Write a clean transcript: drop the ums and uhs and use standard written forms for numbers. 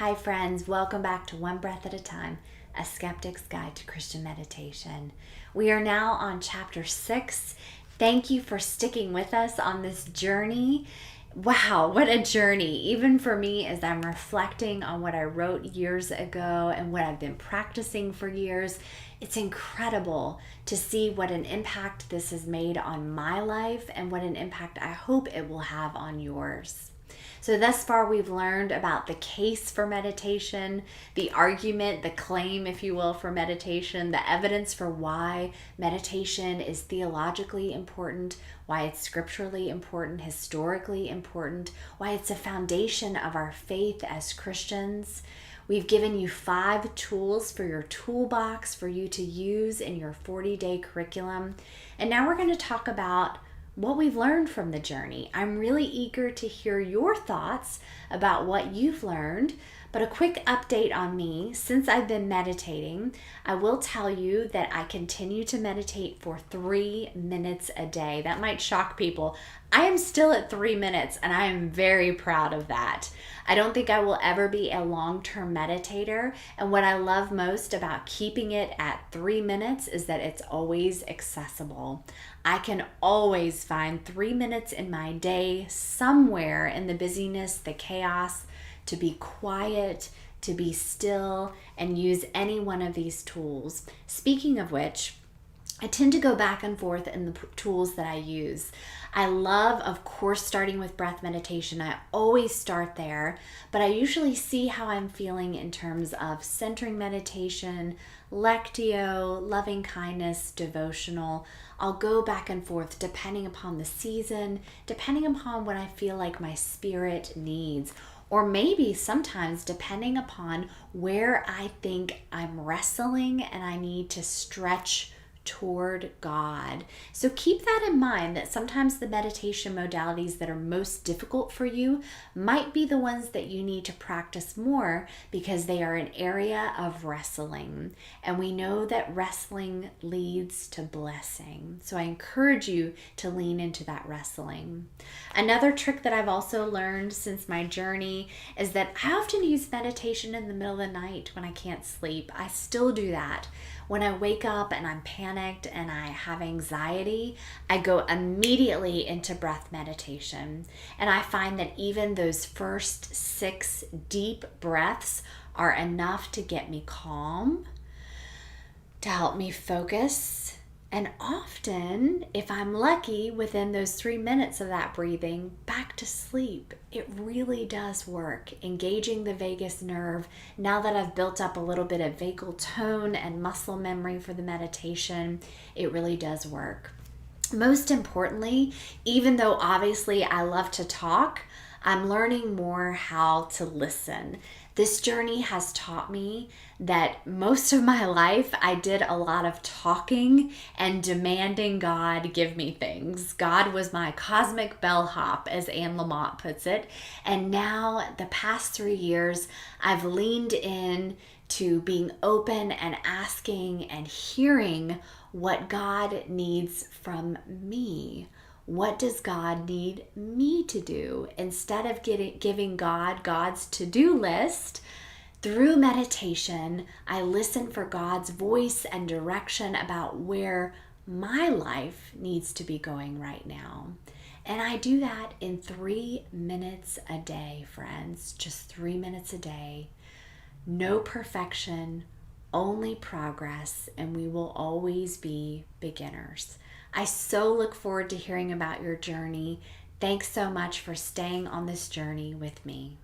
Hi friends, welcome back to One Breath at a Time, a Skeptic's Guide to Christian Meditation. We are now on chapter 6. Thank you for sticking with us on this journey. Wow, what a journey, even for me as I'm reflecting on what I wrote years ago and what I've been practicing for years. It's incredible to see what an impact this has made on my life and what an impact I hope it will have on yours. So thus far we've learned about the case for meditation, the argument, the claim, if you will, for meditation, the evidence for why meditation is theologically important, why it's scripturally important, historically important, why it's a foundation of our faith as Christians. We've given you 5 tools for your toolbox for you to use in your 40-day curriculum. And now we're going to talk about what we've learned from the journey. I'm really eager to hear your thoughts about what you've learned, but a quick update on me. Since I've been meditating, I will tell you that I continue to meditate for 3 minutes a day. That might shock people. I am still at 3 minutes and I am very proud of that. I don't think I will ever be a long-term meditator, and what I love most about keeping it at 3 minutes is that it's always accessible. I can always find 3 minutes in my day somewhere in the busyness, the chaos, to be quiet, to be still, and use any one of these tools. Speaking of which, I tend to go back and forth in the tools that I use. I love, of course, starting with breath meditation. I always start there, but I usually see how I'm feeling in terms of centering meditation, lectio, loving kindness, devotional. I'll go back and forth depending upon the season, depending upon what I feel like my spirit needs, or maybe sometimes depending upon where I think I'm wrestling and I need to stretch toward God. So keep that in mind, that sometimes the meditation modalities that are most difficult for you might be the ones that you need to practice more because they are an area of wrestling. And we know that wrestling leads to blessing. So I encourage you to lean into that wrestling. Another trick that I've also learned since my journey is that I often use meditation in the middle of the night when I can't sleep. I still do that. When I wake up and I'm panicked and I have anxiety, I go immediately into breath meditation. And I find that even those first 6 deep breaths are enough to get me calm, to help me focus. And often, if I'm lucky, within those 3 minutes of that breathing, back to sleep. It really does work, engaging the vagus nerve. Now that I've built up a little bit of vagal tone and muscle memory for the meditation, it really does work. Most importantly, even though obviously I love to talk, I'm learning more how to listen. This journey has taught me that most of my life I did a lot of talking and demanding God give me things. God was my cosmic bellhop, as Anne Lamott puts it. And now, the past 3 years, I've leaned in to being open and asking and hearing what God needs from me. What does God need me to do? Instead of giving God God's to-do list, through meditation, I listen for God's voice and direction about where my life needs to be going right now. And I do that in 3 minutes a day, friends. Just 3 minutes a day. No perfection, only progress, and we will always be beginners. I so look forward to hearing about your journey. Thanks so much for staying on this journey with me.